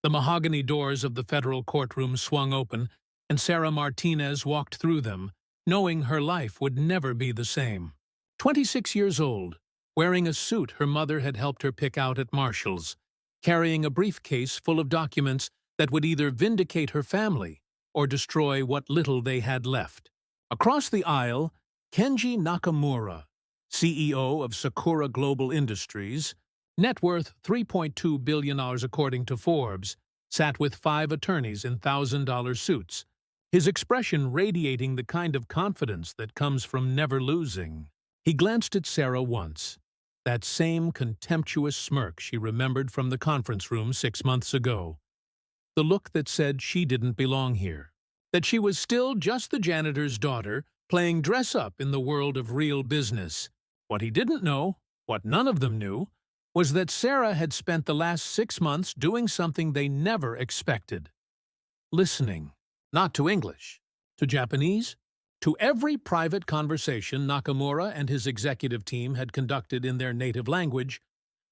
The mahogany doors of the federal courtroom swung open, and Sarah Martinez walked through them, knowing her life would never be the same. 26 years old, wearing a suit her mother had helped her pick out at Marshall's, carrying a briefcase full of documents that would either vindicate her family or destroy what little they had left. Across the aisle, Kenji Nakamura, CEO of Sakura Global Industries, net worth $3.2 billion according to Forbes, sat with 5 attorneys in $1,000 suits, his expression radiating the kind of confidence that comes from never losing. He glanced at Sarah once, that same contemptuous smirk she remembered from the conference room 6 months ago. The look that said she didn't belong here, that she was still just the janitor's daughter, playing dress-up in the world of real business. What he didn't know, what none of them knew, was that Sarah had spent the last 6 months doing something they never expected. Listening, not to English, to Japanese, to every private conversation Nakamura and his executive team had conducted in their native language,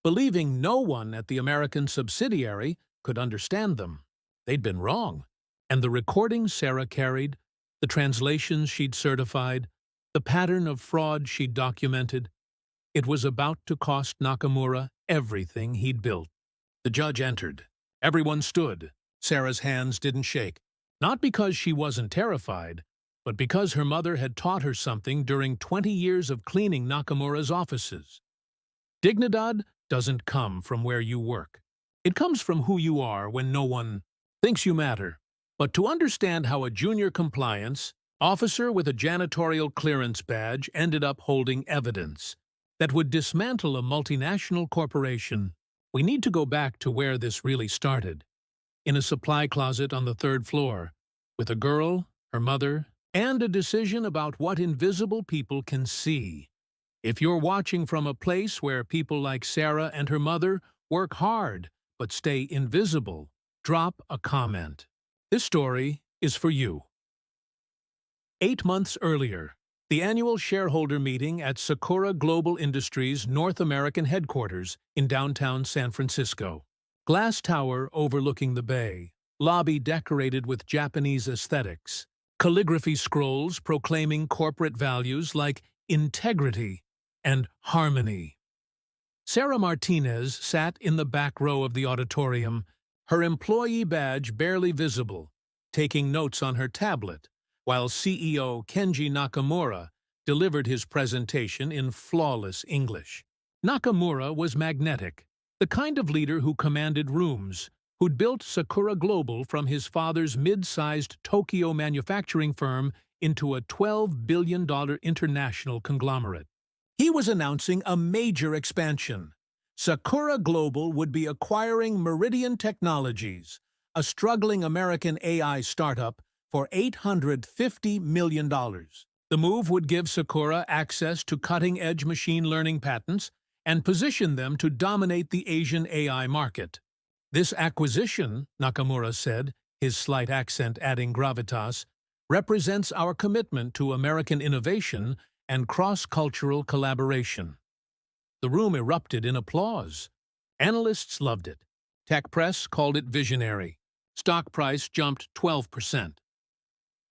believing no one at the American subsidiary could understand them. They'd been wrong, and the recordings Sarah carried, the translations she'd certified, the pattern of fraud she'd documented, it was about to cost Nakamura everything he'd built. The judge entered. Everyone stood. Sarah's hands didn't shake, not because she wasn't terrified, but because her mother had taught her something during 20 years of cleaning Nakamura's offices. Dignidad doesn't come from where you work. It comes from who you are when no one thinks you matter. But to understand how a junior compliance officer with a janitorial clearance badge ended up holding evidence that would dismantle a multinational corporation, we need to go back to where this really started. In a supply closet on the 3rd floor, with a girl, her mother, and a decision about what invisible people can see. If you're watching from a place where people like Sarah and her mother work hard but stay invisible, drop a comment. This story is for you. 8 months earlier, the annual shareholder meeting at Sakura Global Industries' North American headquarters in downtown San Francisco. Glass tower overlooking the bay, lobby decorated with Japanese aesthetics, calligraphy scrolls proclaiming corporate values like integrity and harmony. Sarah Martinez sat in the back row of the auditorium, her employee badge barely visible, taking notes on her tablet, while CEO Kenji Nakamura delivered his presentation in flawless English. Nakamura was magnetic, the kind of leader who commanded rooms, who'd built Sakura Global from his father's mid-sized Tokyo manufacturing firm into a $12 billion international conglomerate. He was announcing a major expansion. Sakura Global would be acquiring Meridian Technologies, a struggling American AI startup, for $850 million. The move would give Sakura access to cutting-edge machine learning patents and position them to dominate the Asian AI market. This acquisition, Nakamura said, his slight accent adding gravitas, represents our commitment to American innovation and cross-cultural collaboration. The room erupted in applause. Analysts loved it. Tech press called it visionary. Stock price jumped 12%.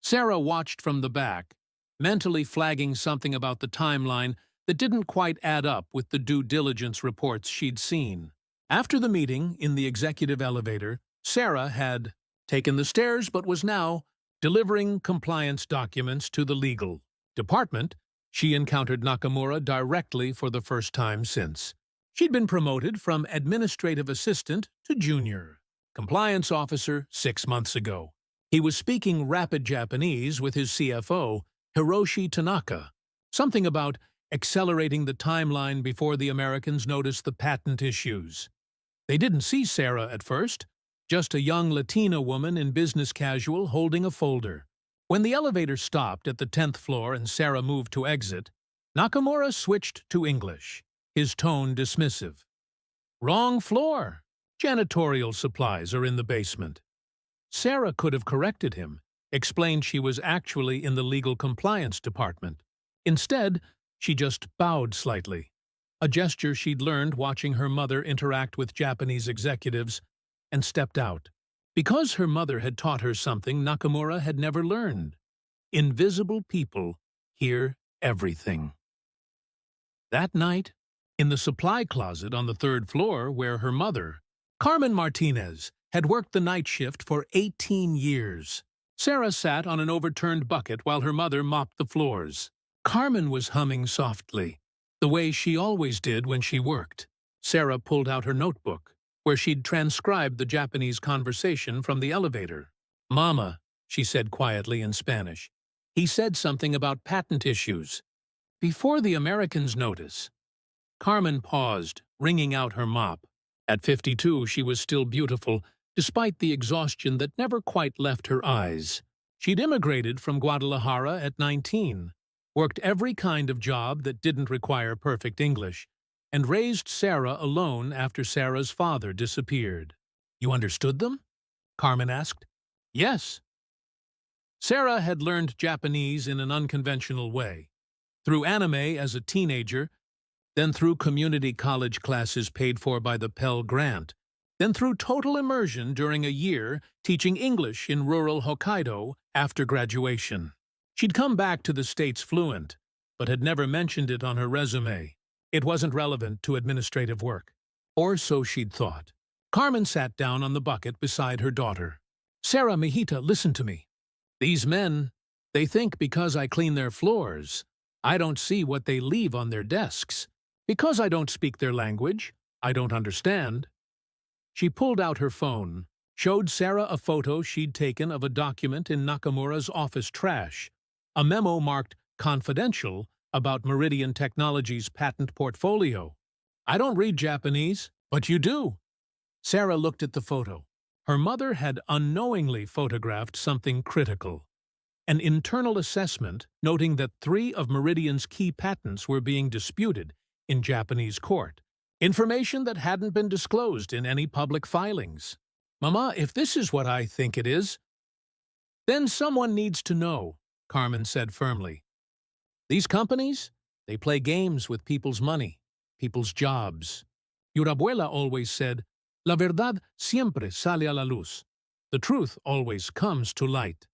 Sarah watched from the back, mentally flagging something about the timeline that didn't quite add up with the due diligence reports she'd seen. After the meeting, in the executive elevator, Sarah had taken the stairs but was now delivering compliance documents to the legal department. She encountered Nakamura directly for the first time since. She'd been promoted from administrative assistant to junior compliance officer 6 months ago. He was speaking rapid Japanese with his CFO, Hiroshi Tanaka, something about accelerating the timeline before the Americans noticed the patent issues. They didn't see Sarah at first, just a young Latina woman in business casual holding a folder. When the elevator stopped at the 10th floor and Sarah moved to exit, Nakamura switched to English, his tone dismissive. "Wrong floor. Janitorial supplies are in the basement." Sarah could have corrected him, explained she was actually in the legal compliance department. Instead, she just bowed slightly, a gesture she'd learned watching her mother interact with Japanese executives, and stepped out. Because her mother had taught her something Nakamura had never learned. Invisible people hear everything. That night, in the supply closet on the third floor where her mother, Carmen Martinez, had worked the night shift for 18 years. Sarah sat on an overturned bucket while her mother mopped the floors. Carmen was humming softly, the way she always did when she worked. Sarah pulled out her notebook, where she'd transcribed the Japanese conversation from the elevator. "Mama," she said quietly in Spanish. "He said something about patent issues." Before the Americans notice. Carmen paused, wringing out her mop. At 52, she was still beautiful, despite the exhaustion that never quite left her eyes. She'd immigrated from Guadalajara at 19, worked every kind of job that didn't require perfect English, and raised Sarah alone after Sarah's father disappeared. "You understood them?" Carmen asked. "Yes." Sarah had learned Japanese in an unconventional way. Through anime as a teenager, then through community college classes paid for by the Pell Grant, then through total immersion during a year teaching English in rural Hokkaido after graduation. She'd come back to the States fluent, but had never mentioned it on her resume. It wasn't relevant to administrative work. Or so she'd thought. Carmen sat down on the bucket beside her daughter. "Sarah, mijita, listen to me. These men, they think because I clean their floors, I don't see what they leave on their desks. Because I don't speak their language, I don't understand." She pulled out her phone, showed Sarah a photo she'd taken of a document in Nakamura's office trash, a memo marked "Confidential" about Meridian Technologies' patent portfolio. "I don't read Japanese, but you do." Sarah looked at the photo. Her mother had unknowingly photographed something critical. An internal assessment noting that 3 of Meridian's key patents were being disputed in Japanese court. Information that hadn't been disclosed in any public filings. "Mama, if this is what I think it is, then someone needs to know," Carmen said firmly. "These companies, they play games with people's money, people's jobs. Your abuela always said, la verdad siempre sale a la luz. The truth always comes to light."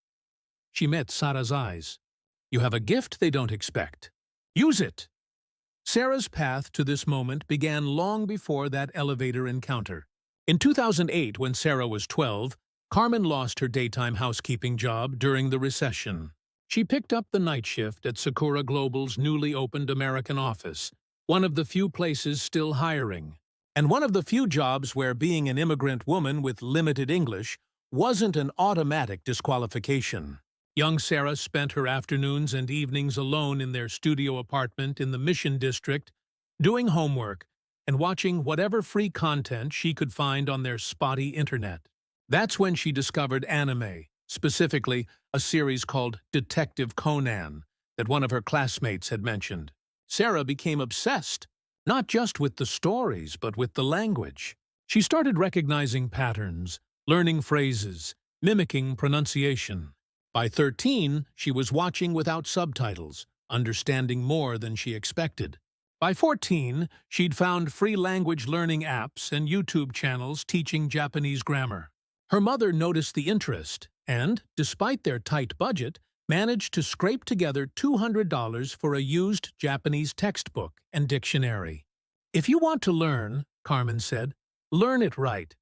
She met Sarah's eyes. "You have a gift they don't expect. Use it." Sarah's path to this moment began long before that elevator encounter. In 2008, when Sarah was 12, Carmen lost her daytime housekeeping job during the recession. She picked up the night shift at Sakura Global's newly opened American office, one of the few places still hiring, and one of the few jobs where being an immigrant woman with limited English wasn't an automatic disqualification. Young Sarah spent her afternoons and evenings alone in their studio apartment in the Mission District, doing homework and watching whatever free content she could find on their spotty internet. That's when she discovered anime, specifically a series called Detective Conan that one of her classmates had mentioned. Sarah became obsessed, not just with the stories, but with the language. She started recognizing patterns, learning phrases, mimicking pronunciation. By 13, she was watching without subtitles, understanding more than she expected. By 14, she'd found free language learning apps and YouTube channels teaching Japanese grammar. Her mother noticed the interest and, despite their tight budget, managed to scrape together $200 for a used Japanese textbook and dictionary. "If you want to learn," Carmen said, "learn it right."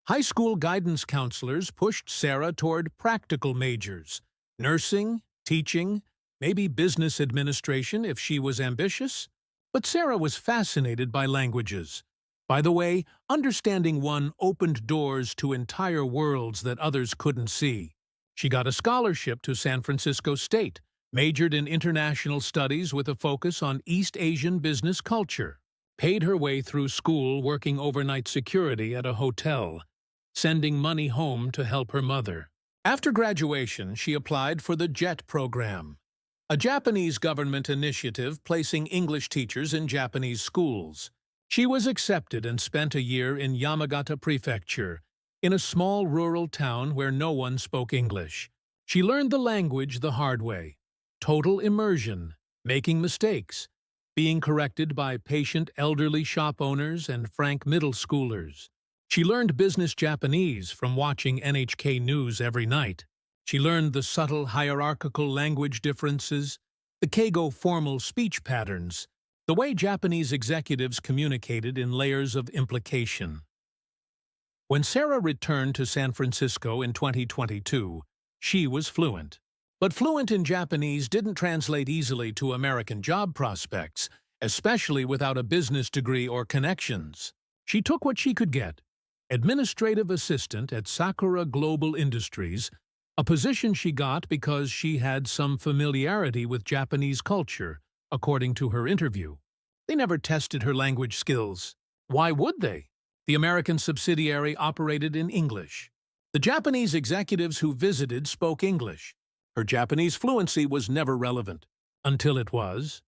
High school guidance counselors pushed Sarah toward practical majors, nursing, teaching, maybe business administration if she was ambitious. But Sarah was fascinated by languages. By the way, understanding one opened doors to entire worlds that others couldn't see. She got a scholarship to San Francisco State, majored in international studies with a focus on East Asian business culture, paid her way through school working overnight security at a hotel, sending money home to help her mother. After graduation, she applied for the JET program, a Japanese government initiative placing English teachers in Japanese schools. She was accepted and spent a year in Yamagata Prefecture, in a small rural town where no one spoke English. She learned the language the hard way. Total immersion, making mistakes, being corrected by patient elderly shop owners and frank middle schoolers. She learned business Japanese from watching NHK News every night. She learned the subtle hierarchical language differences, the Keigo formal speech patterns, the way Japanese executives communicated in layers of implication. When Sarah returned to San Francisco in 2022, she was fluent. But fluent in Japanese didn't translate easily to American job prospects, especially without a business degree or connections. She took what she could get: administrative assistant at Sakura Global Industries, a position she got because she had some familiarity with Japanese culture, according to her interview. They never tested her language skills. Why would they? The American subsidiary operated in English. The Japanese executives who visited spoke English. Her Japanese fluency was never relevant, until it was.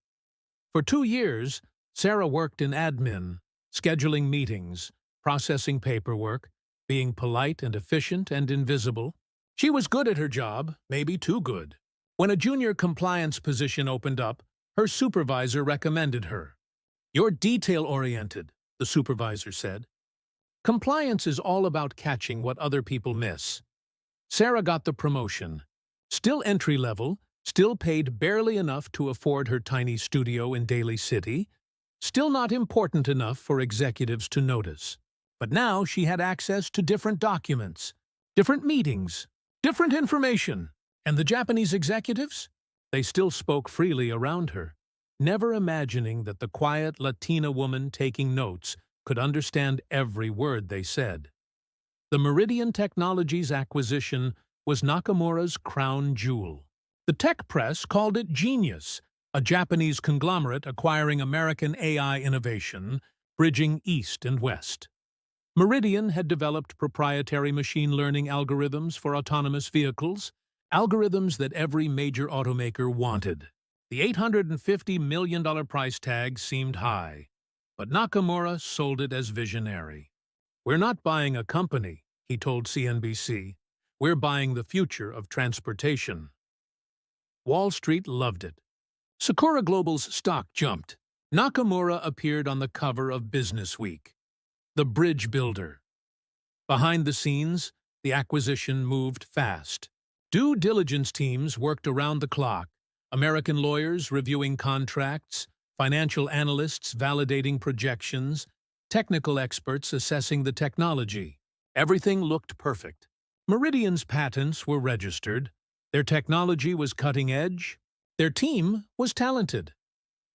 For 2 years, Sarah worked in admin, scheduling meetings, processing paperwork, being polite and efficient and invisible. She was good at her job, maybe too good. When a junior compliance position opened up, her supervisor recommended her. "You're detail-oriented," the supervisor said. Compliance is all about catching what other people miss. Sarah got the promotion. Still entry-level, still paid barely enough to afford her tiny studio in Daly City, still not important enough for executives to notice. But now she had access to different documents, different meetings, different information. And the Japanese executives? They still spoke freely around her, never imagining that the quiet Latina woman taking notes could understand every word they said. The Meridian Technologies acquisition was Nakamura's crown jewel. The tech press called it genius, a Japanese conglomerate acquiring American AI innovation, bridging East and West. Meridian had developed proprietary machine learning algorithms for autonomous vehicles, algorithms that every major automaker wanted. The $850 million price tag seemed high, but Nakamura sold it as visionary. "We're not buying a company," he told CNBC. "We're buying the future of transportation." Wall Street loved it. Sakura Global's stock jumped. Nakamura appeared on the cover of Business Week. The bridge builder. Behind the scenes, the acquisition moved fast. Due diligence teams worked around the clock, American lawyers reviewing contracts, financial analysts validating projections, technical experts assessing the technology. Everything looked perfect. Meridian's patents were registered, their technology was cutting edge, their team was talented.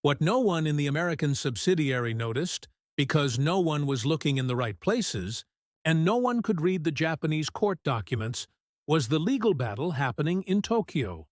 What no one in the American subsidiary noticed, because no one was looking in the right places, and no one could read the Japanese court documents, was the legal battle happening in Tokyo.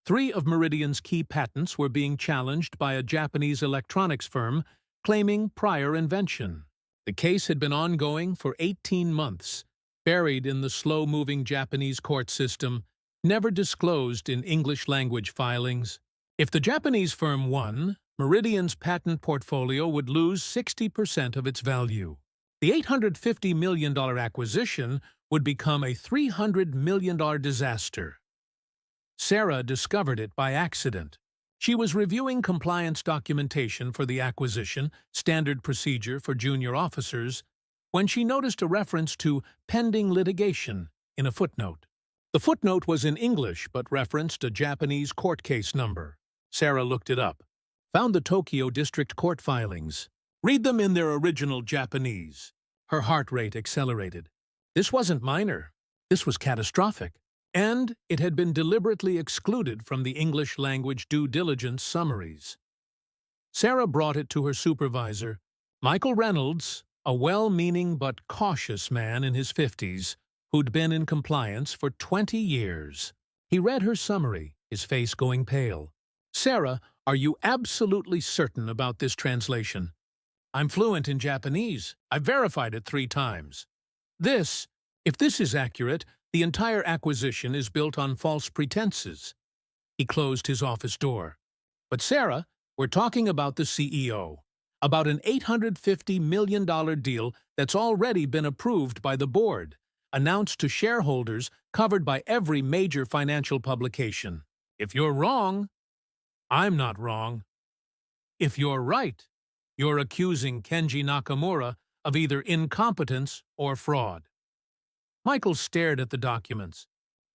3 of Meridian's key patents were being challenged by a Japanese electronics firm claiming prior invention. The case had been ongoing for 18 months, buried in the slow-moving Japanese court system, never disclosed in English-language filings. If the Japanese firm won, Meridian's patent portfolio would lose 60% of its value. The $850 million acquisition would become a $300 million disaster. Sarah discovered it by accident. She was reviewing compliance documentation for the acquisition, standard procedure for junior officers, when she noticed a reference to pending litigation in a footnote. The footnote was in English but referenced a Japanese court case number. Sarah looked it up, found the Tokyo District Court filings. Read them in their original Japanese. Her heart rate accelerated. This wasn't minor. This was catastrophic. And it had been deliberately excluded from the English-language due diligence summaries. Sarah brought it to her supervisor, Michael Reynolds, a well-meaning but cautious man in his 50s, who'd been in compliance for 20 years. He read her summary, his face going pale. "Sarah, are you absolutely certain about this translation?" "I'm fluent in Japanese. I've verified it 3 times. If this is accurate, the entire acquisition is built on false pretenses." He closed his office door. "But Sarah, we're talking about the CEO, about an $850 million deal that's already been approved by the board, announced to shareholders, covered by every major financial publication. If you're wrong, I'm not wrong. If you're right, you're accusing Kenji Nakamura of either incompetence or fraud. Michael stared at the documents.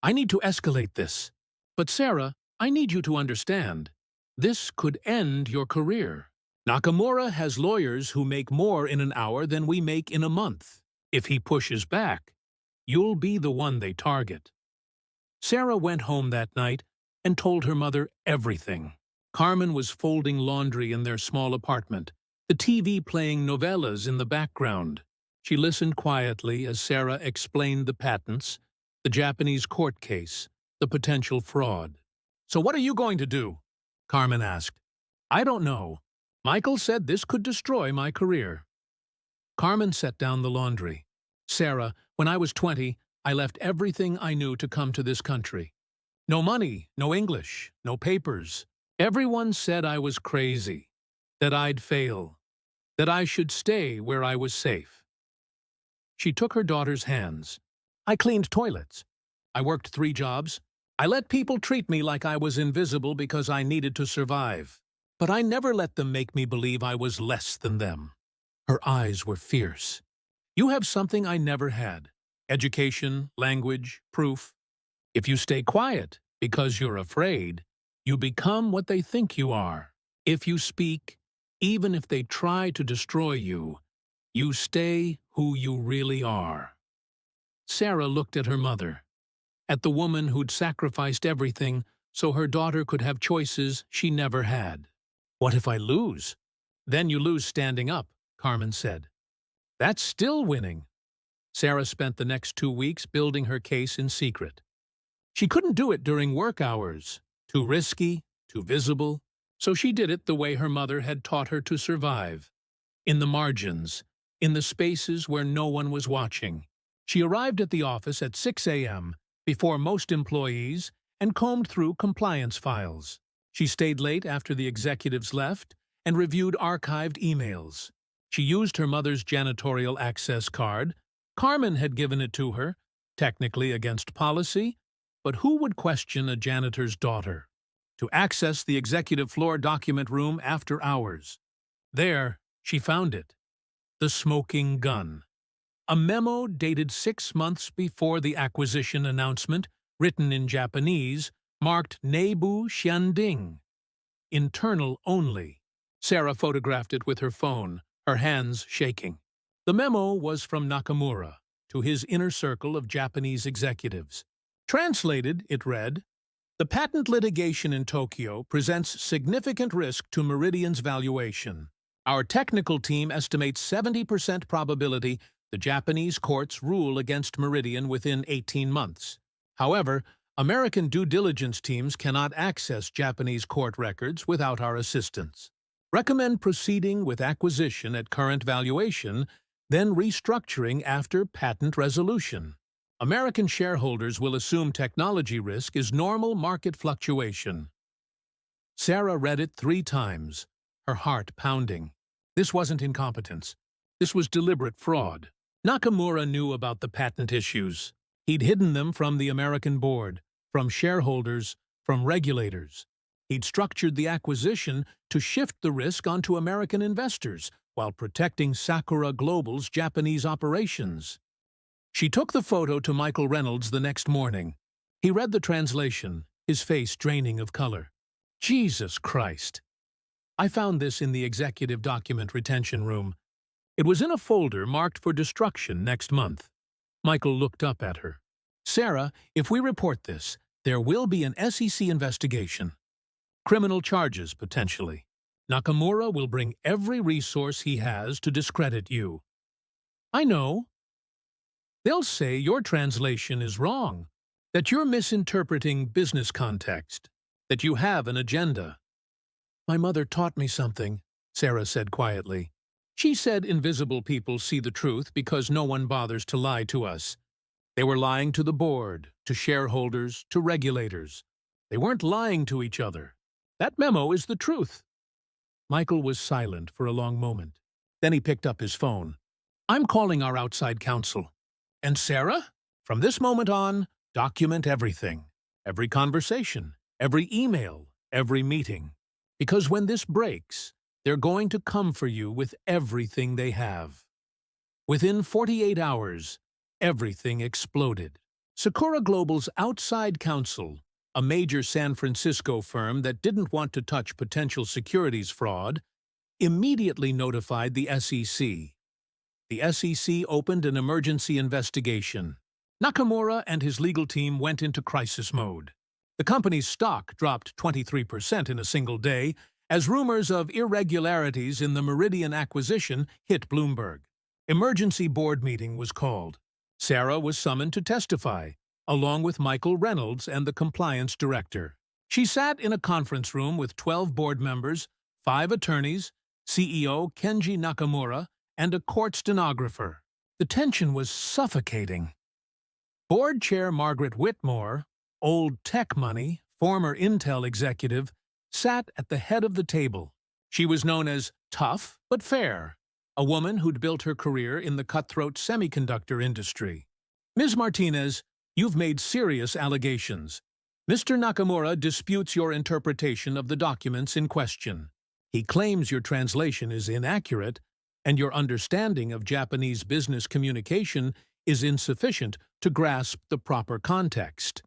I need to escalate this. But Sarah, I need you to understand. This could end your career. Nakamura has lawyers who make more in an hour than we make in a month. If he pushes back, you'll be the one they target. Sarah went home that night and told her mother everything. Carmen was folding laundry in their small apartment, the TV playing novellas in the background. She listened quietly as Sarah explained the patents, the Japanese court case, the potential fraud. So what are you going to do? Carmen asked. I don't know. Michael said this could destroy my career. Carmen set down the laundry. Sarah, when I was 20, I left everything I knew to come to this country. No money, no English, no papers. Everyone said I was crazy, that I'd fail, that I should stay where I was safe. She took her daughter's hands. I cleaned toilets. I worked 3 jobs. I let people treat me like I was invisible because I needed to survive. But I never let them make me believe I was less than them. Her eyes were fierce. You have something I never had. Education, language, proof. If you stay quiet because you're afraid, you become what they think you are. If you speak, even if they try to destroy you, you stay who you really are. Sarah looked at her mother, at the woman who'd sacrificed everything so her daughter could have choices she never had. What if I lose? Then you lose standing up, Carmen said. That's still winning. Sarah spent the next 2 weeks building her case in secret. She couldn't do it during work hours. Too risky, too visible. So she did it the way her mother had taught her to survive. In the margins, in the spaces where no one was watching. She arrived at the office at 6 a.m., before most employees, and combed through compliance files. She stayed late after the executives left and reviewed archived emails. She used her mother's janitorial access card. Carmen had given it to her, technically against policy, but who would question a janitor's daughter? To access the executive floor document room after hours. There, she found it. The smoking gun. A memo dated 6 months before the acquisition announcement, written in Japanese, marked Neibu Xianding. Internal only. Sarah photographed it with her phone, her hands shaking. The memo was from Nakamura, to his inner circle of Japanese executives. Translated, it read, the patent litigation in Tokyo presents significant risk to Meridian's valuation. Our technical team estimates 70% probability the Japanese courts rule against Meridian within 18 months. However, American due diligence teams cannot access Japanese court records without our assistance. Recommend proceeding with acquisition at current valuation, then restructuring after patent resolution. American shareholders will assume technology risk is normal market fluctuation. Sarah read it 3 times, her heart pounding. This wasn't incompetence. This was deliberate fraud. Nakamura knew about the patent issues. He'd hidden them from the American board, from shareholders, from regulators. He'd structured the acquisition to shift the risk onto American investors while protecting Sakura Global's Japanese operations. She took the photo to Michael Reynolds the next morning. He read the translation, his face draining of color. Jesus Christ! I found this in the executive document retention room. It was in a folder marked for destruction next month. Michael looked up at her. Sarah, if we report this, there will be an SEC investigation. Criminal charges, potentially. Nakamura will bring every resource he has to discredit you. I know. They'll say your translation is wrong, that you're misinterpreting business context, that you have an agenda. My mother taught me something, Sarah said quietly. She said invisible people see the truth because no one bothers to lie to us. They were lying to the board, to shareholders, to regulators. They weren't lying to each other. That memo is the truth. Michael was silent for a long moment. Then he picked up his phone. I'm calling our outside counsel. And Sarah, from this moment on, document everything. Every conversation, every email, every meeting. Because when this breaks, they're going to come for you with everything they have. Within 48 hours, everything exploded. Sakura Global's outside counsel, a major San Francisco firm that didn't want to touch potential securities fraud, immediately notified the SEC. The SEC opened an emergency investigation. Nakamura and his legal team went into crisis mode. The company's stock dropped 23% in a single day as rumors of irregularities in the Meridian acquisition hit Bloomberg. Emergency board meeting was called. Sarah was summoned to testify, along with Michael Reynolds and the compliance director. She sat in a conference room with 12 board members, 5 attorneys, CEO Kenji Nakamura, and a court stenographer. The tension was suffocating. Board Chair Margaret Whitmore, old tech money, former Intel executive, sat at the head of the table. She was known as tough but fair, a woman who'd built her career in the cutthroat semiconductor industry. Ms. Martinez, you've made serious allegations. Mr. Nakamura disputes your interpretation of the documents in question. He claims your translation is inaccurate and your understanding of Japanese business communication is insufficient to grasp the proper context.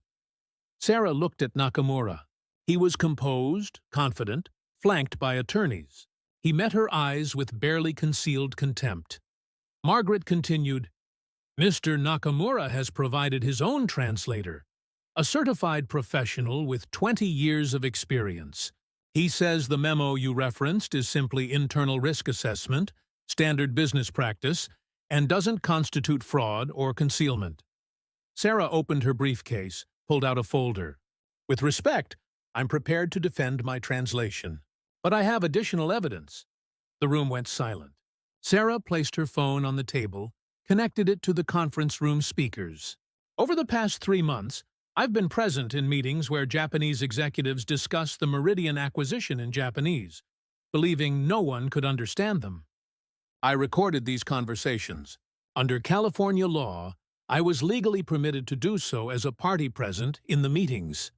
Sarah looked at Nakamura. He was composed, confident, flanked by attorneys. He met her eyes with barely concealed contempt. Margaret continued, Mr. Nakamura has provided his own translator, a certified professional with 20 years of experience. He says the memo you referenced is simply internal risk assessment, standard business practice, and doesn't constitute fraud or concealment. Sarah opened her briefcase, pulled out a folder. With respect, I'm prepared to defend my translation. But I have additional evidence. The room went silent. Sarah placed her phone on the table, connected it to the conference room speakers. Over the past 3 months, I've been present in meetings where Japanese executives discuss the Meridian acquisition in Japanese, believing no one could understand them. I recorded these conversations. Under California law, I was legally permitted to do so as a party present in the meetings.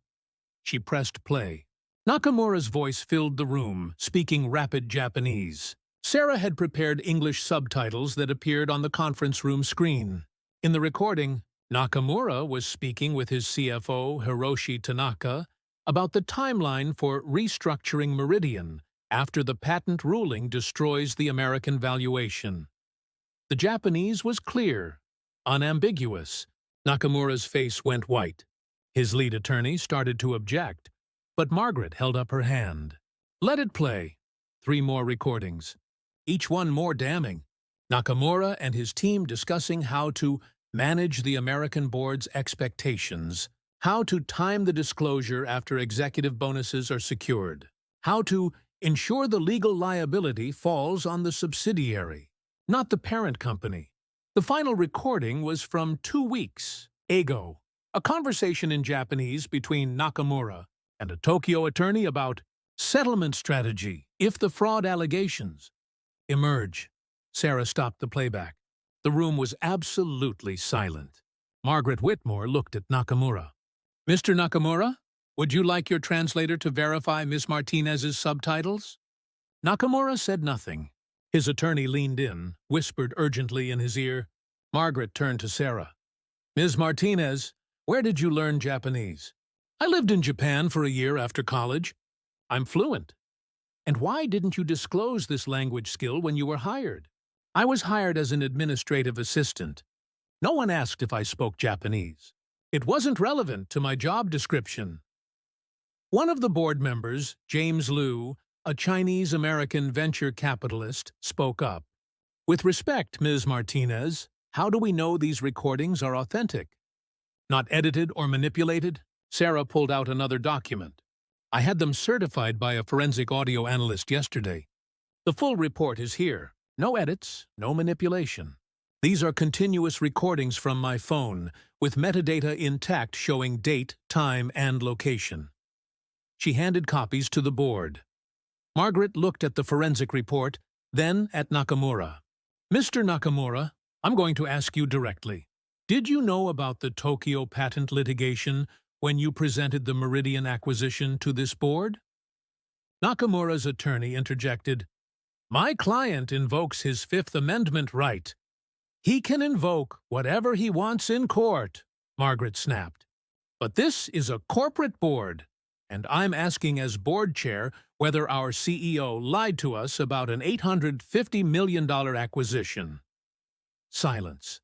She pressed play. Nakamura's voice filled the room, speaking rapid Japanese. Sarah had prepared English subtitles that appeared on the conference room screen. In the recording, Nakamura was speaking with his CFO, Hiroshi Tanaka, about the timeline for restructuring Meridian after the patent ruling destroys the American valuation. The Japanese was clear, unambiguous. Nakamura's face went white. His lead attorney started to object, but Margaret held up her hand. Let it play. 3 more recordings. Each one more damning. Nakamura and his team discussing how to manage the American board's expectations, how to time the disclosure after executive bonuses are secured, how to ensure the legal liability falls on the subsidiary, not the parent company. The final recording was from 2 weeks ago, a conversation in Japanese between Nakamura and a Tokyo attorney about settlement strategy if the fraud allegations emerge. Sarah stopped the playback. The room was absolutely silent. Margaret Whitmore looked at Nakamura. Mr. Nakamura, would you like your translator to verify Ms. Martinez's subtitles? Nakamura said nothing. His attorney leaned in, whispered urgently in his ear. Margaret turned to Sarah. Ms. Martinez, where did you learn Japanese? I lived in Japan for a year after college. I'm fluent. And why didn't you disclose this language skill when you were hired? I was hired as an administrative assistant. No one asked if I spoke Japanese. It wasn't relevant to my job description. One of the board members, James Liu, a Chinese-American venture capitalist, spoke up. With respect, Ms. Martinez, how do we know these recordings are authentic? Not edited or manipulated? Sarah pulled out another document. I had them certified by a forensic audio analyst yesterday. The full report is here. No edits, no manipulation. These are continuous recordings from my phone, with metadata intact showing date, time, and location. She handed copies to the board. Margaret looked at the forensic report, then at Nakamura. Mr. Nakamura, I'm going to ask you directly. Did you know about the Tokyo patent litigation when you presented the Meridian acquisition to this board? Nakamura's attorney interjected, My client invokes his Fifth Amendment right. He can invoke whatever he wants in court, Margaret snapped. But this is a corporate board, and I'm asking as board chair whether our CEO lied to us about an $850 million acquisition. Silence.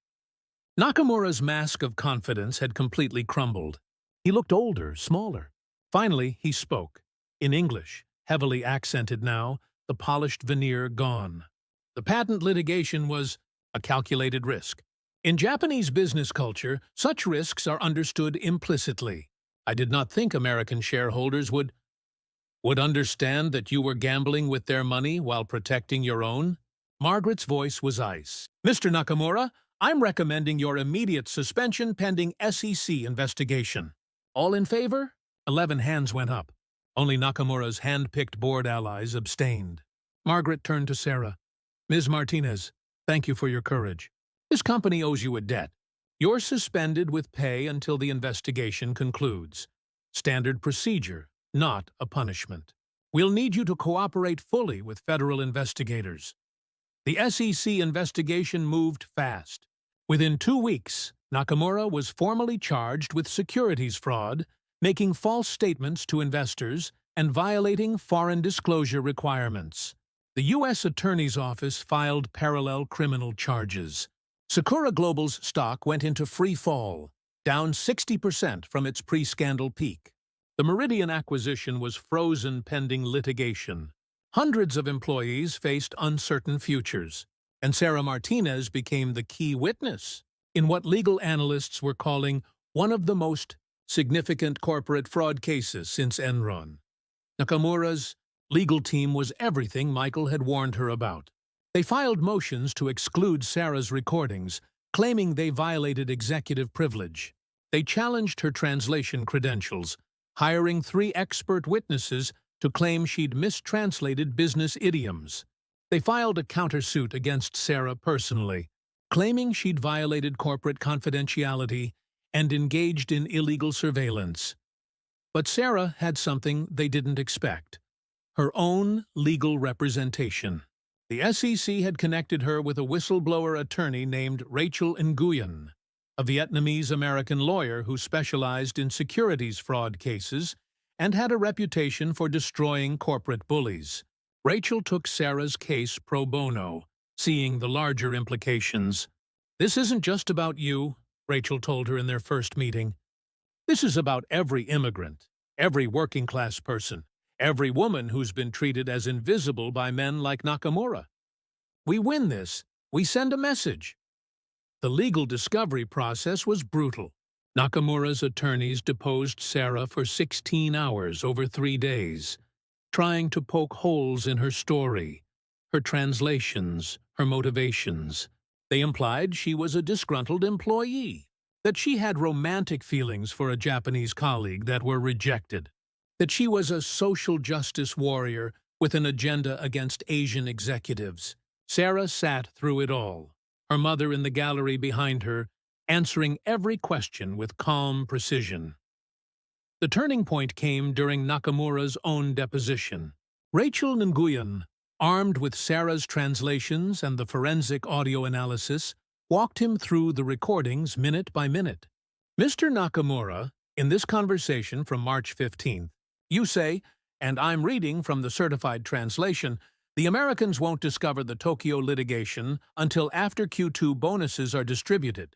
Nakamura's mask of confidence had completely crumbled. He looked older, smaller. Finally, he spoke. In English, heavily accented now, the polished veneer gone. The patent litigation was a calculated risk. In Japanese business culture, such risks are understood implicitly. I did not think American shareholders would understand that you were gambling with their money while protecting your own. Margaret's voice was ice. Mr. Nakamura, I'm recommending your immediate suspension pending SEC investigation. All in favor? 11 hands went up. Only Nakamura's hand-picked board allies abstained. Margaret turned to Sarah. Ms. Martinez, thank you for your courage. This company owes you a debt. You're suspended with pay until the investigation concludes. Standard procedure, not a punishment. We'll need you to cooperate fully with federal investigators. The SEC investigation moved fast. Within 2 weeks, Nakamura was formally charged with securities fraud, making false statements to investors, and violating foreign disclosure requirements. The U.S. Attorney's Office filed parallel criminal charges. Sakura Global's stock went into free fall, down 60% from its pre-scandal peak. The Meridian acquisition was frozen pending litigation. Hundreds of employees faced uncertain futures, and Sarah Martinez became the key witness in what legal analysts were calling one of the most significant corporate fraud cases since Enron. Nakamura's legal team was everything Michael had warned her about. They filed motions to exclude Sarah's recordings, claiming they violated executive privilege. They challenged her translation credentials, hiring 3 expert witnesses to claim she'd mistranslated business idioms. They filed a countersuit against Sarah personally, claiming she'd violated corporate confidentiality and engaged in illegal surveillance. But Sarah had something they didn't expect: her own legal representation. The SEC had connected her with a whistleblower attorney named Rachel Nguyen, a Vietnamese-American lawyer who specialized in securities fraud cases and had a reputation for destroying corporate bullies. Rachel took Sarah's case pro bono, seeing the larger implications. "This isn't just about you," Rachel told her in their first meeting. "This is about every immigrant, every working-class person, every woman who's been treated as invisible by men like Nakamura. We win this, we send a message." The legal discovery process was brutal. Nakamura's attorneys deposed Sarah for 16 hours over 3 days, trying to poke holes in her story, her translations, her motivations. They implied she was a disgruntled employee, that she had romantic feelings for a Japanese colleague that were rejected, that she was a social justice warrior with an agenda against Asian executives. Sarah sat through it all, her mother in the gallery behind her, answering every question with calm precision. The turning point came during Nakamura's own deposition. Rachel Nguyen, armed with Sarah's translations and the forensic audio analysis, walked him through the recordings minute by minute. "Mr. Nakamura, in this conversation from March 15th, you say, and I'm reading from the certified translation, the Americans won't discover the Tokyo litigation until after Q2 bonuses are distributed.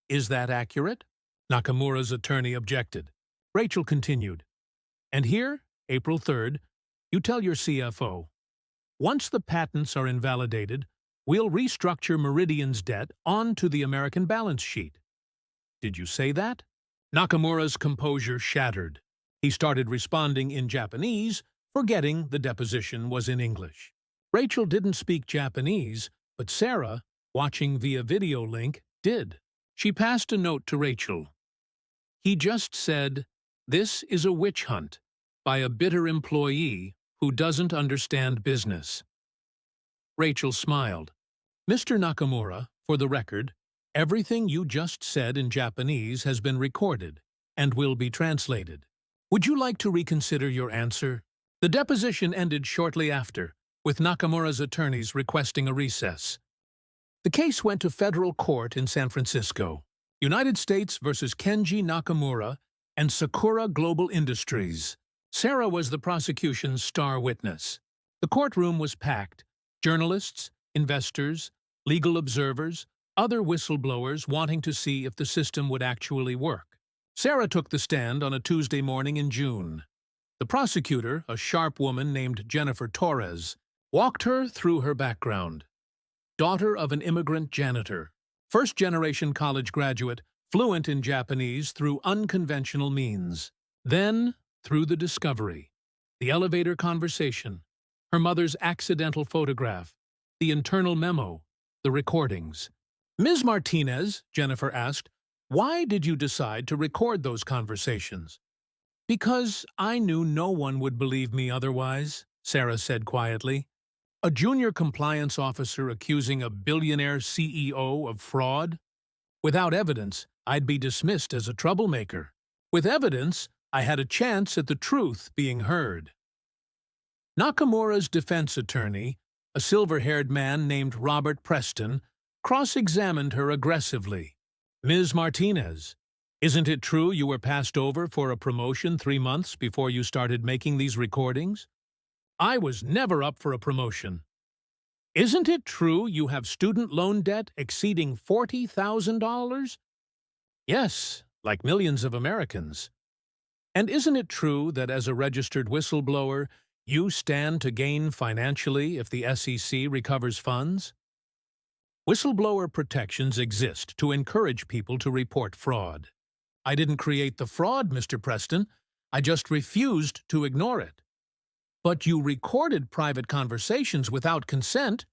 Is that accurate?" Nakamura's attorney objected. Rachel continued. "And here, April 3rd, you tell your CFO, once the patents are invalidated, we'll restructure Meridian's debt onto the American balance sheet. Did you say that?" Nakamura's composure shattered. He started responding in Japanese, forgetting the deposition was in English. Rachel didn't speak Japanese, but Sarah, watching via video link, did. She passed a note to Rachel. "He just said, 'This is a witch hunt by a bitter employee who doesn't understand business.'" Rachel smiled. "Mr. Nakamura, for the record, everything you just said in Japanese has been recorded and will be translated. Would you like to reconsider your answer?" The deposition ended shortly after, with Nakamura's attorneys requesting a recess. The case went to federal court in San Francisco. United States versus Kenji Nakamura and Sakura Global Industries. Sarah was the prosecution's star witness. The courtroom was packed. Journalists, investors, legal observers, other whistleblowers wanting to see if the system would actually work. Sarah took the stand on a Tuesday morning in June. The prosecutor, a sharp woman named Jennifer Torres, walked her through her background. Daughter of an immigrant janitor, first-generation college graduate, fluent in Japanese through unconventional means. Then, through the discovery, the elevator conversation, her mother's accidental photograph, the internal memo, the recordings. Ms. Martinez, Jennifer asked, why did you decide to record those conversations? Because I knew no one would believe me otherwise, Sarah said quietly. A junior compliance officer accusing a billionaire CEO of fraud? Without evidence, I'd be dismissed as a troublemaker. With evidence, I had a chance at the truth being heard. Nakamura's defense attorney, a silver-haired man named Robert Preston, cross-examined her aggressively. Ms. Martinez, isn't it true you were passed over for a promotion 3 months before you started making these recordings? I was never up for a promotion. Isn't it true you have student loan debt exceeding $40,000? Yes, like millions of Americans. And isn't it true that as a registered whistleblower, you stand to gain financially if the SEC recovers funds? Whistleblower protections exist to encourage people to report fraud. I didn't create the fraud, Mr. Preston. I just refused to ignore it. But you recorded private conversations without consent.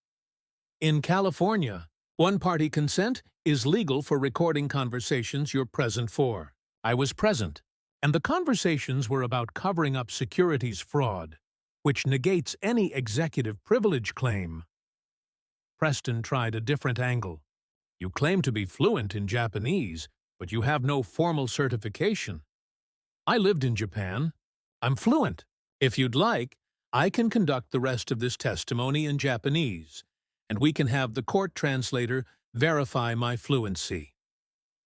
In California, one-party consent is legal for recording conversations you're present for. I was present, and the conversations were about covering up securities fraud, which negates any executive privilege claim. Preston tried a different angle. You claim to be fluent in Japanese, but you have no formal certification. I lived in Japan. I'm fluent. If you'd like, I can conduct the rest of this testimony in Japanese, and we can have the court translator verify my fluency.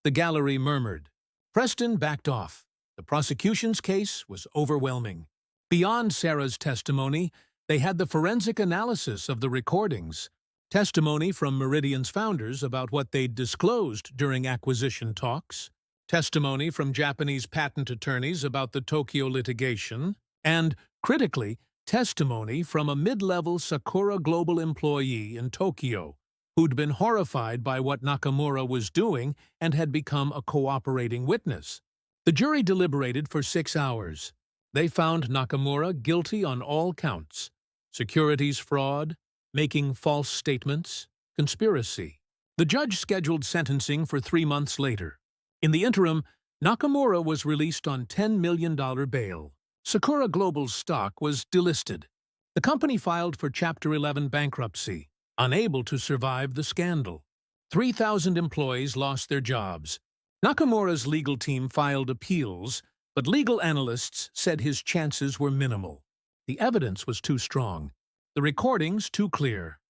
The gallery murmured. Preston backed off. The prosecution's case was overwhelming. Beyond Sarah's testimony, they had the forensic analysis of the recordings, testimony from Meridian's founders about what they'd disclosed during acquisition talks, testimony from Japanese patent attorneys about the Tokyo litigation, and, critically, testimony from a mid-level Sakura Global employee in Tokyo who'd been horrified by what Nakamura was doing and had become a cooperating witness. The jury deliberated for 6 hours. They found Nakamura guilty on all counts: securities fraud, making false statements, conspiracy. The judge scheduled sentencing for 3 months later. In the interim, Nakamura was released on $10 million bail. Sakura Global's stock was delisted. The company filed for Chapter 11 bankruptcy, unable to survive the scandal. 3,000 employees lost their jobs. Nakamura's legal team filed appeals, but legal analysts said his chances were minimal. The evidence was too strong, the recordings too clear.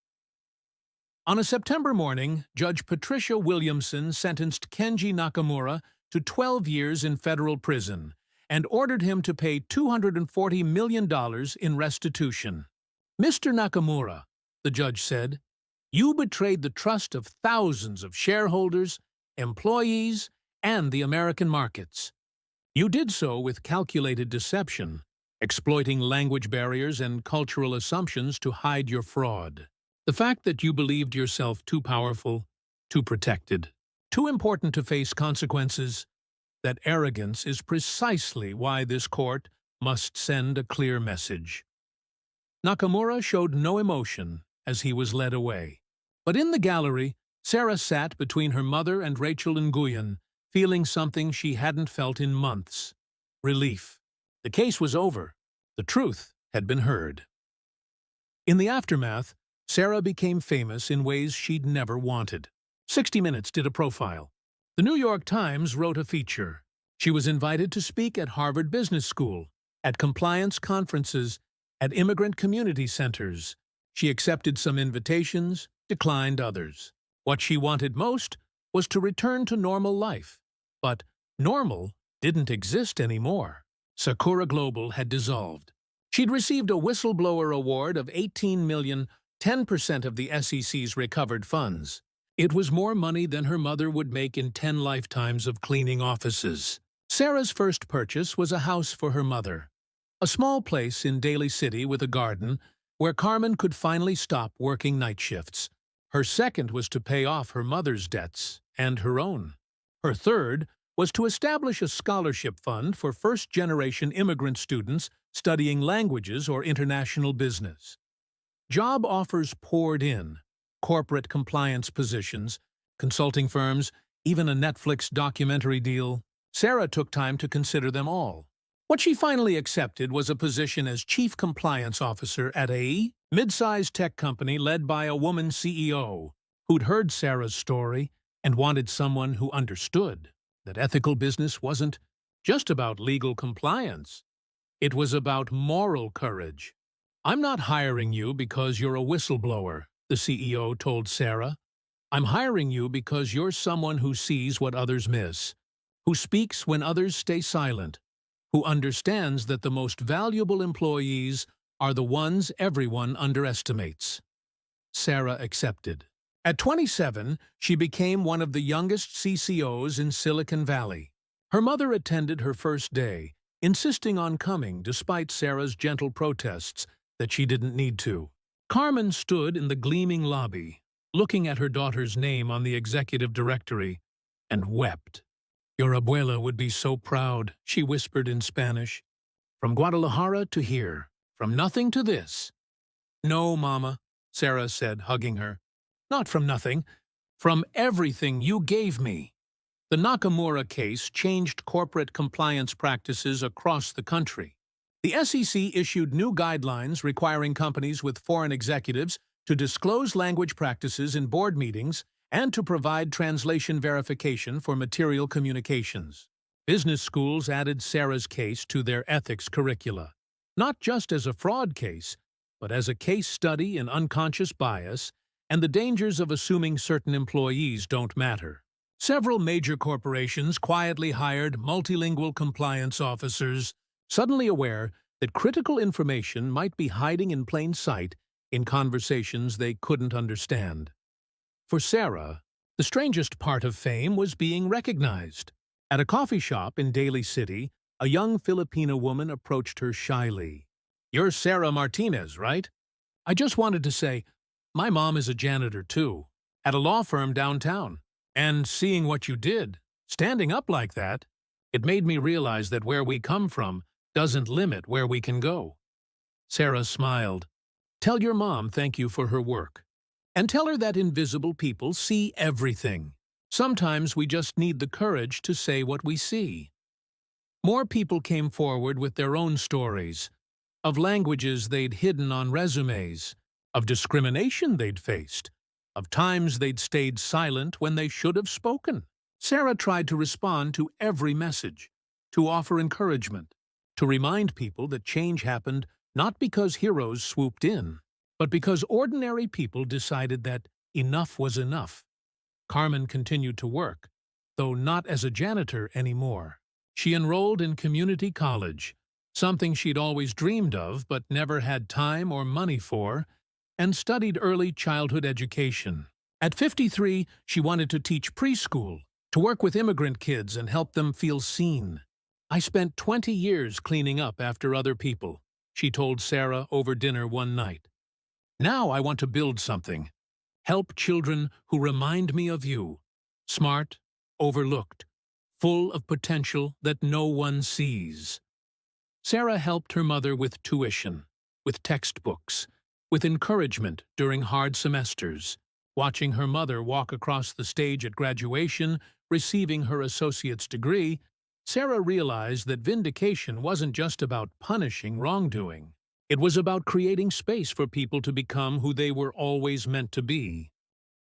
On a September morning, Judge Patricia Williamson sentenced Kenji Nakamura to 12 years in federal prison and ordered him to pay $240 million in restitution. Mr. Nakamura, the judge said, you betrayed the trust of thousands of shareholders, employees, and the American markets. You did so with calculated deception, exploiting language barriers and cultural assumptions to hide your fraud. The fact that you believed yourself too powerful, too protected, too important to face consequences, that arrogance is precisely why this court must send a clear message. Nakamura showed no emotion as he was led away. But in the gallery, Sarah sat between her mother and Rachel Nguyen, feeling something she hadn't felt in months: relief. The case was over. The truth had been heard. In the aftermath, Sarah became famous in ways she'd never wanted. 60 Minutes did a profile. The New York Times wrote a feature. She was invited to speak at Harvard Business School, at compliance conferences, at immigrant community centers. She accepted some invitations, declined others. What she wanted most was to return to normal life. But normal didn't exist anymore. Sakura Global had dissolved. She'd received a whistleblower award of $18 million, 10% of the SEC's recovered funds. It was more money than her mother would make in 10 lifetimes of cleaning offices. Sarah's first purchase was a house for her mother. A small place in Daly City with a garden where Carmen could finally stop working night shifts. Her second was to pay off her mother's debts and her own. Her third was to establish a scholarship fund for first-generation immigrant students studying languages or international business. Job offers poured in: corporate compliance positions, consulting firms, even a Netflix documentary deal. Sarah took time to consider them all. What she finally accepted was a position as Chief Compliance Officer at a mid-sized tech company led by a woman CEO who'd heard Sarah's story and wanted someone who understood that ethical business wasn't just about legal compliance. It was about moral courage. "I'm not hiring you because you're a whistleblower," the CEO told Sarah. "I'm hiring you because you're someone who sees what others miss, who speaks when others stay silent, who understands that the most valuable employees are the ones everyone underestimates." Sarah accepted. At 27, she became one of the youngest CCOs in Silicon Valley. Her mother attended her first day, insisting on coming despite Sarah's gentle protests that she didn't need to. Carmen stood in the gleaming lobby, looking at her daughter's name on the executive directory, and wept. "Your abuela would be so proud," she whispered in Spanish. "From Guadalajara to here, from nothing to this." "No, Mama," Sarah said, hugging her. "Not from nothing, from everything you gave me." The Nakamura case changed corporate compliance practices across the country. The SEC issued new guidelines requiring companies with foreign executives to disclose language practices in board meetings and to provide translation verification for material communications. Business schools added Sarah's case to their ethics curricula, not just as a fraud case, but as a case study in unconscious bias and the dangers of assuming certain employees don't matter. Several major corporations quietly hired multilingual compliance officers, suddenly aware that critical information might be hiding in plain sight in conversations they couldn't understand. For Sarah, the strangest part of fame was being recognized. At a coffee shop in Daly City, a young Filipina woman approached her shyly. "You're Sarah Martinez, right? I just wanted to say, my mom is a janitor too, at a law firm downtown. And seeing what you did, standing up like that, it made me realize that where we come from doesn't limit where we can go." Sarah smiled. "Tell your mom thank you for her work. And tell her that invisible people see everything. Sometimes we just need the courage to say what we see." More people came forward with their own stories, of languages they'd hidden on resumes, of discrimination they'd faced, of times they'd stayed silent when they should have spoken. Sarah tried to respond to every message, to offer encouragement, to remind people that change happened not because heroes swooped in, but because ordinary people decided that enough was enough. Carmen continued to work, though not as a janitor anymore. She enrolled in community college, something she'd always dreamed of but never had time or money for, and studied early childhood education. At 53, she wanted to teach preschool, to work with immigrant kids and help them feel seen. "I spent 20 years cleaning up after other people," she told Sarah over dinner one night. "Now I want to build something. Help children who remind me of you. Smart, overlooked, full of potential that no one sees." Sarah helped her mother with tuition, with textbooks, with encouragement during hard semesters. Watching her mother walk across the stage at graduation, receiving her associate's degree, Sarah realized that vindication wasn't just about punishing wrongdoing. It was about creating space for people to become who they were always meant to be.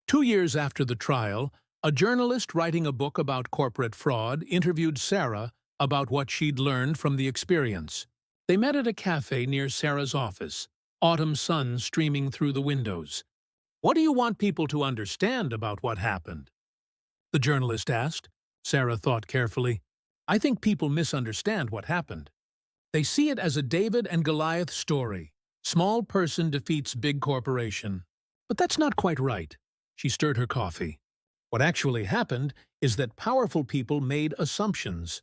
2 years after the trial, a journalist writing a book about corporate fraud interviewed Sarah about what she'd learned from the experience. They met at a cafe near Sarah's office, autumn sun streaming through the windows. What do you want people to understand about what happened? The journalist asked. Sarah thought carefully. I think people misunderstand what happened. They see it as a David and Goliath story. Small person defeats big corporation. But that's not quite right. She stirred her coffee. What actually happened is that powerful people made assumptions.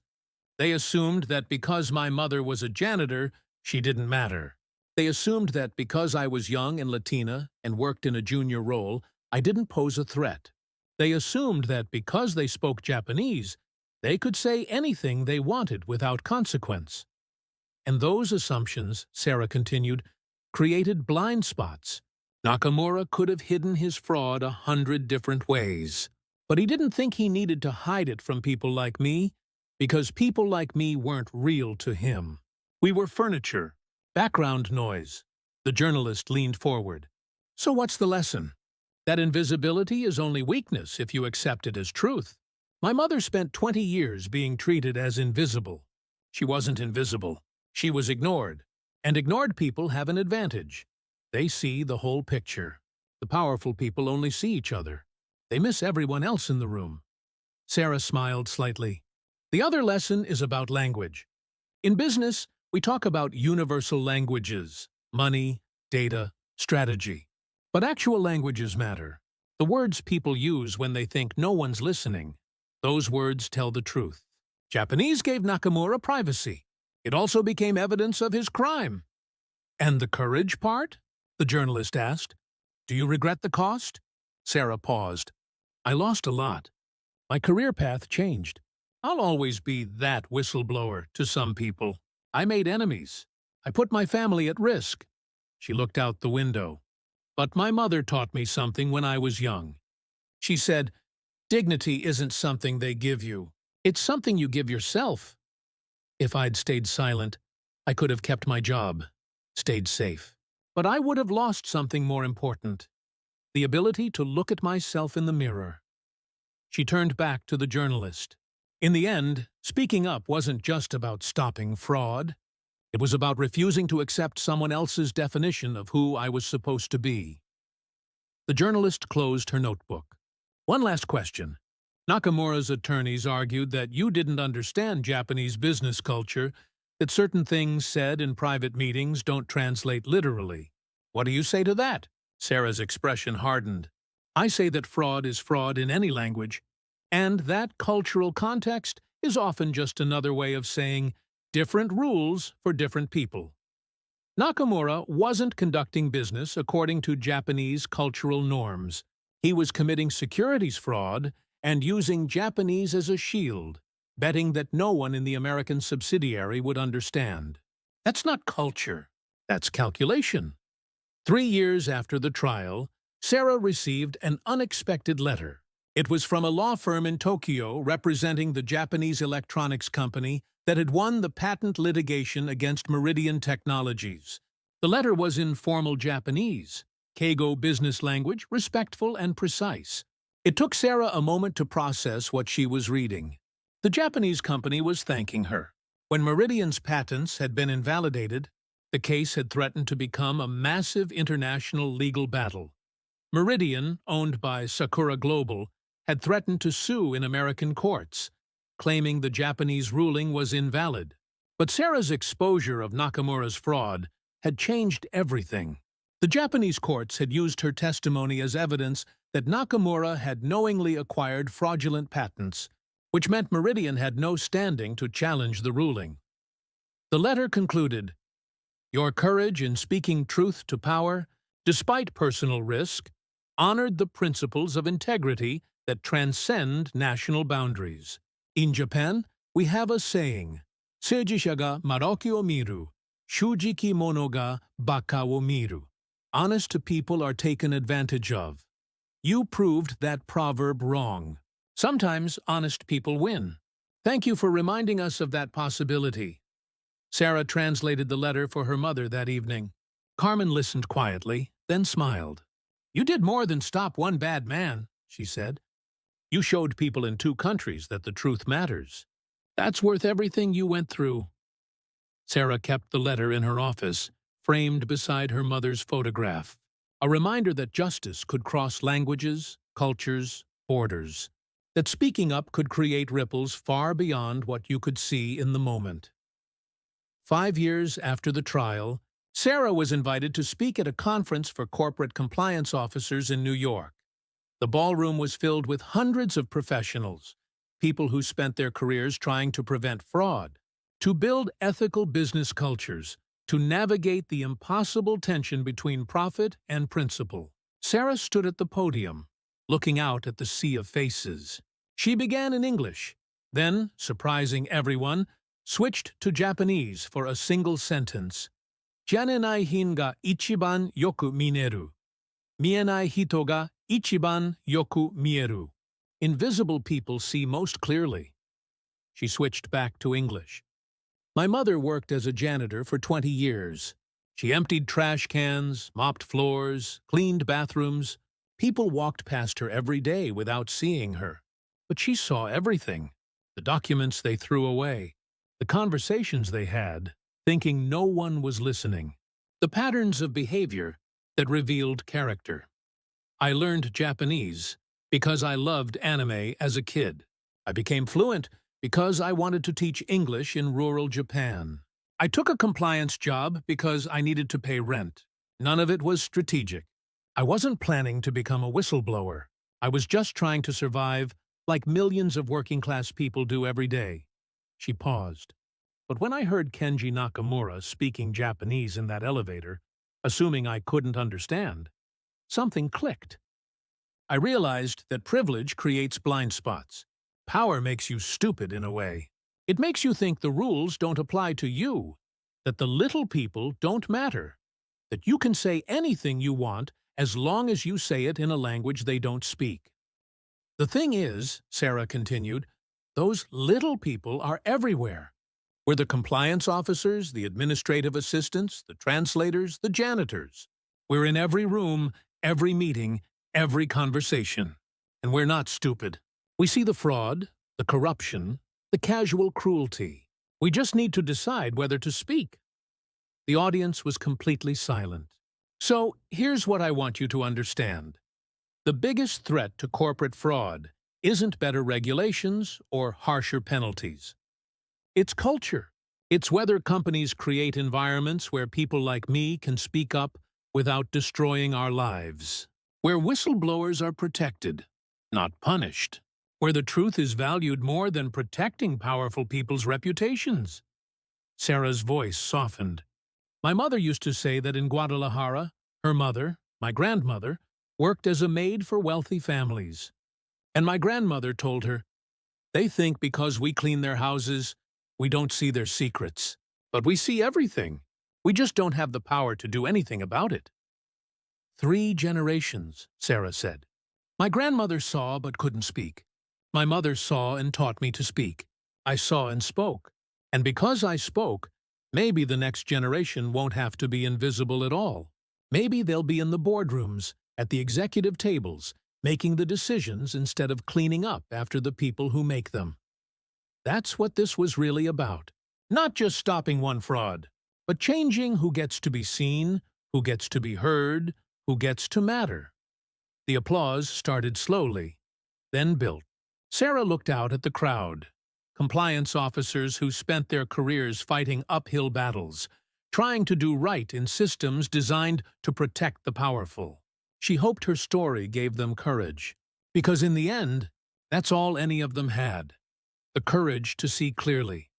They assumed that because my mother was a janitor, she didn't matter. They assumed that because I was young and Latina and worked in a junior role, I didn't pose a threat. They assumed that because they spoke Japanese, they could say anything they wanted without consequence. And those assumptions, Sarah continued, created blind spots. Nakamura could have hidden his fraud 100 different ways. But he didn't think he needed to hide it from people like me, because people like me weren't real to him. We were furniture, background noise. The journalist leaned forward. So what's the lesson? That invisibility is only weakness if you accept it as truth. My mother spent 20 years being treated as invisible. She wasn't invisible. She was ignored. And ignored people have an advantage. They see the whole picture. The powerful people only see each other. They miss everyone else in the room. Sarah smiled slightly. The other lesson is about language. In business, we talk about universal languages, money, data, strategy. But actual languages matter. The words people use when they think no one's listening. Those words tell the truth. Japanese gave Nakamura privacy. It also became evidence of his crime. And the courage part? The journalist asked. Do you regret the cost? Sarah paused. I lost a lot. My career path changed. I'll always be that whistleblower to some people. I made enemies. I put my family at risk. She looked out the window. But my mother taught me something when I was young. She said, dignity isn't something they give you. It's something you give yourself. If I'd stayed silent, I could have kept my job, stayed safe. But I would have lost something more important. The ability to look at myself in the mirror. She turned back to the journalist. In the end, speaking up wasn't just about stopping fraud. It was about refusing to accept someone else's definition of who I was supposed to be. The journalist closed her notebook. One last question. Nakamura's attorneys argued that you didn't understand Japanese business culture, that certain things said in private meetings don't translate literally. What do you say to that? Sarah's expression hardened. I say that fraud is fraud in any language, and that cultural context is often just another way of saying different rules for different people. Nakamura wasn't conducting business according to Japanese cultural norms. He was committing securities fraud and using Japanese as a shield, betting that no one in the American subsidiary would understand. That's not culture. That's calculation. 3 years after the trial, Sarah received an unexpected letter. It was from a law firm in Tokyo representing the Japanese electronics company that had won the patent litigation against Meridian Technologies. The letter was in formal Japanese, Keigo business language, respectful and precise. It took Sarah a moment to process what she was reading. The Japanese company was thanking her. When Meridian's patents had been invalidated, the case had threatened to become a massive international legal battle. Meridian, owned by Sakura Global, had threatened to sue in American courts, claiming the Japanese ruling was invalid. But Sarah's exposure of Nakamura's fraud had changed everything. The Japanese courts had used her testimony as evidence that Nakamura had knowingly acquired fraudulent patents, which meant Meridian had no standing to challenge the ruling. The letter concluded, "Your courage in speaking truth to power, despite personal risk, honored the principles of integrity that transcend national boundaries." In Japan, we have a saying, "Seijisha ga maroki o miru, shujiki mono ga baka o miru." Honest people are taken advantage of. You proved that proverb wrong. Sometimes honest people win. Thank you for reminding us of that possibility. Sarah translated the letter for her mother that evening. Carmen listened quietly, then smiled. "You did more than stop one bad man," she said. "You showed people in 2 countries that the truth matters. That's worth everything you went through." Sarah kept the letter in her office, framed beside her mother's photograph. A reminder that justice could cross languages, cultures, borders. That speaking up could create ripples far beyond what you could see in the moment. 5 years after the trial, Sarah was invited to speak at a conference for corporate compliance officers in New York. The ballroom was filled with hundreds of professionals, people who spent their careers trying to prevent fraud, to build ethical business cultures, to navigate the impossible tension between profit and principle. Sarah stood at the podium, looking out at the sea of faces. She began in English, then, surprising everyone, switched to Japanese for a single sentence. Janenai hin ga ichiban yoku mineru. Mienai hito ga ichiban yoku mieru. Invisible people see most clearly. She switched back to English. My mother worked as a janitor for 20 years. She emptied trash cans, mopped floors, cleaned bathrooms. People walked past her every day without seeing her. But she saw everything. The documents they threw away. The conversations they had, thinking no one was listening. The patterns of behavior that revealed character. I learned Japanese because I loved anime as a kid. I became fluent because I wanted to teach English in rural Japan. I took a compliance job because I needed to pay rent. None of it was strategic. I wasn't planning to become a whistleblower. I was just trying to survive like millions of working-class people do every day. She paused. But when I heard Kenji Nakamura speaking Japanese in that elevator, assuming I couldn't understand, something clicked. I realized that privilege creates blind spots. Power makes you stupid in a way. It makes you think the rules don't apply to you, that the little people don't matter, that you can say anything you want as long as you say it in a language they don't speak. The thing is, Sarah continued, those little people are everywhere. We're the compliance officers, the administrative assistants, the translators, the janitors. We're in every room, every meeting, every conversation. And we're not stupid. We see the fraud, the corruption, the casual cruelty. We just need to decide whether to speak. The audience was completely silent. So, here's what I want you to understand. The biggest threat to corporate fraud isn't better regulations or harsher penalties. It's culture. It's whether companies create environments where people like me can speak up without destroying our lives. Where whistleblowers are protected, not punished. Where the truth is valued more than protecting powerful people's reputations. Sarah's voice softened. My mother used to say that in Guadalajara, her mother, my grandmother, worked as a maid for wealthy families. And my grandmother told her, they think because we clean their houses, we don't see their secrets. But we see everything. We just don't have the power to do anything about it. 3 generations, Sarah said. My grandmother saw but couldn't speak. My mother saw and taught me to speak. I saw and spoke. And because I spoke, maybe the next generation won't have to be invisible at all. Maybe they'll be in the boardrooms, at the executive tables, making the decisions instead of cleaning up after the people who make them. That's what this was really about. Not just stopping one fraud, but changing who gets to be seen, who gets to be heard, who gets to matter. The applause started slowly, then built. Sarah looked out at the crowd. Compliance officers who spent their careers fighting uphill battles, trying to do right in systems designed to protect the powerful. She hoped her story gave them courage, because in the end, that's all any of them had. The courage to see clearly,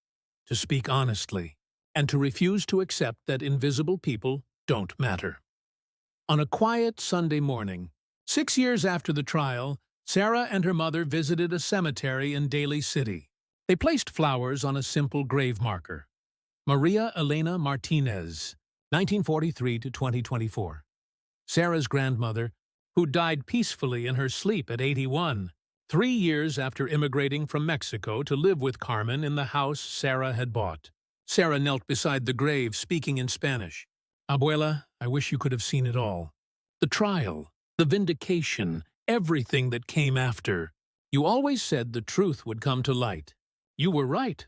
to speak honestly, and to refuse to accept that invisible people don't matter. On a quiet Sunday morning, 6 years after the trial, Sarah and her mother visited a cemetery in Daly City. They placed flowers on a simple grave marker. Maria Elena Martinez, 1943 to 2024. Sarah's grandmother, who died peacefully in her sleep at 81, 3 years after immigrating from Mexico to live with Carmen in the house Sarah had bought. Sarah knelt beside the grave, speaking in Spanish. Abuela, I wish you could have seen it all. The trial, the vindication, everything that came after. You always said the truth would come to light. You were right.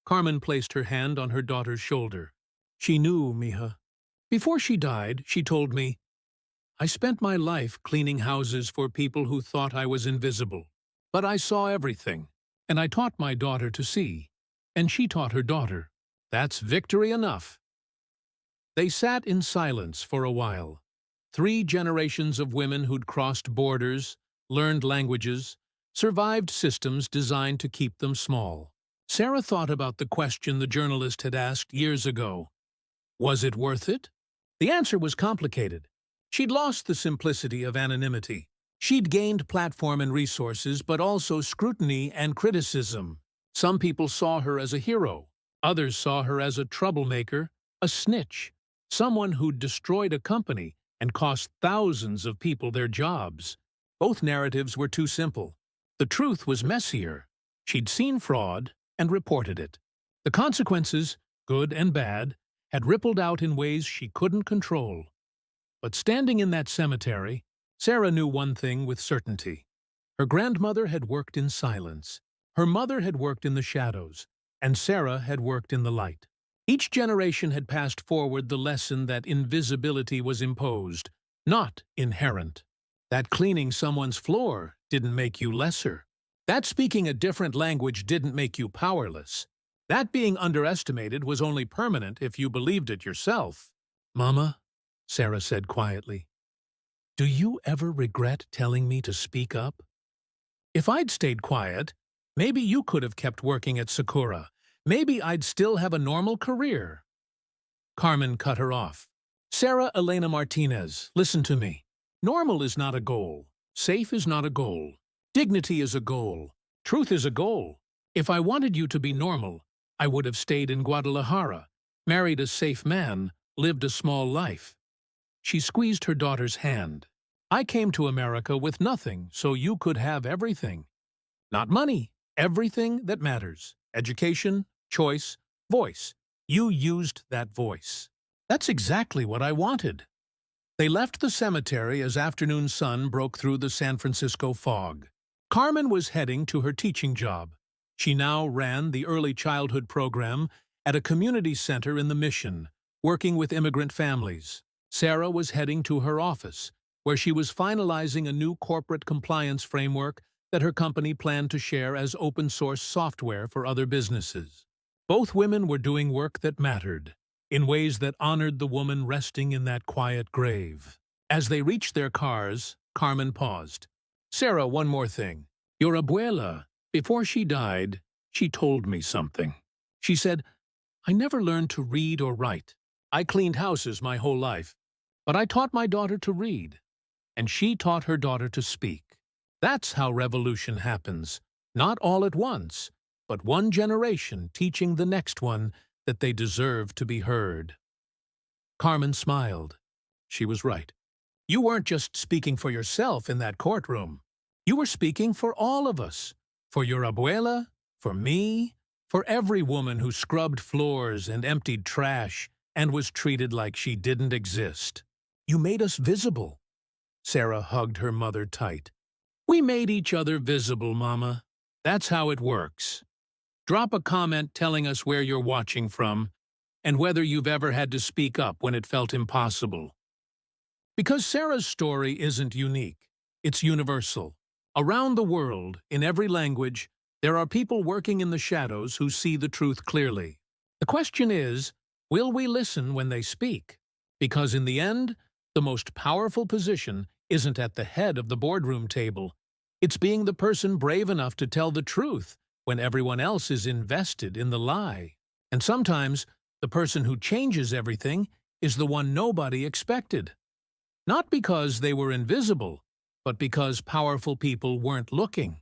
Carmen placed her hand on her daughter's shoulder. She knew, mija. Before she died, she told me, I spent my life cleaning houses for people who thought I was invisible. But I saw everything, and I taught my daughter to see, and she taught her daughter. That's victory enough. They sat in silence for a while. 3 generations of women who'd crossed borders, learned languages, survived systems designed to keep them small. Sarah thought about the question the journalist had asked years ago. Was it worth it? The answer was complicated. She'd lost the simplicity of anonymity. She'd gained platform and resources, but also scrutiny and criticism. Some people saw her as a hero. Others saw her as a troublemaker, a snitch, someone who'd destroyed a company and cost thousands of people their jobs. Both narratives were too simple. The truth was messier. She'd seen fraud and reported it. The consequences, good and bad, had rippled out in ways she couldn't control. But standing in that cemetery, Sarah knew one thing with certainty. Her grandmother had worked in silence. Her mother had worked in the shadows, and Sarah had worked in the light. Each generation had passed forward the lesson that invisibility was imposed, not inherent. That cleaning someone's floor didn't make you lesser. That speaking a different language didn't make you powerless. That being underestimated was only permanent if you believed it yourself. "Mama," Sarah said quietly, "do you ever regret telling me to speak up? If I'd stayed quiet, maybe you could have kept working at Sakura. Maybe I'd still have a normal career." Carmen cut her off. "Sarah Elena Martinez, listen to me. Normal is not a goal. Safe is not a goal. Dignity is a goal. Truth is a goal. If I wanted you to be normal, I would have stayed in Guadalajara, married a safe man, lived a small life." She squeezed her daughter's hand. "I came to America with nothing, so you could have everything. Not money, everything that matters. Education, choice, voice. You used that voice. That's exactly what I wanted." They left the cemetery as afternoon sun broke through the San Francisco fog. Carmen was heading to her teaching job. She now ran the early childhood program at a community center in the Mission, working with immigrant families. Sarah was heading to her office, where she was finalizing a new corporate compliance framework that her company planned to share as open-source software for other businesses. Both women were doing work that mattered, in ways that honored the woman resting in that quiet grave. As they reached their cars, Carmen paused. "Sarah, one more thing. Your abuela, before she died, she told me something. She said, 'I never learned to read or write. I cleaned houses my whole life, but I taught my daughter to read, and she taught her daughter to speak.' That's how revolution happens, not all at once, but one generation teaching the next one that they deserve to be heard." Carmen smiled. She was right. You weren't just speaking for yourself in that courtroom. You were speaking for all of us. For your abuela, for me, for every woman who scrubbed floors and emptied trash and was treated like she didn't exist. You made us visible. Sarah hugged her mother tight. "We made each other visible, Mama. That's how it works." Drop a comment telling us where you're watching from and whether you've ever had to speak up when it felt impossible. Because Sarah's story isn't unique, it's universal. Around the world, in every language, there are people working in the shadows who see the truth clearly. The question is, will we listen when they speak? Because in the end, the most powerful position isn't at the head of the boardroom table. It's being the person brave enough to tell the truth when everyone else is invested in the lie. And sometimes, the person who changes everything is the one nobody expected. Not because they were invisible, but because powerful people weren't looking.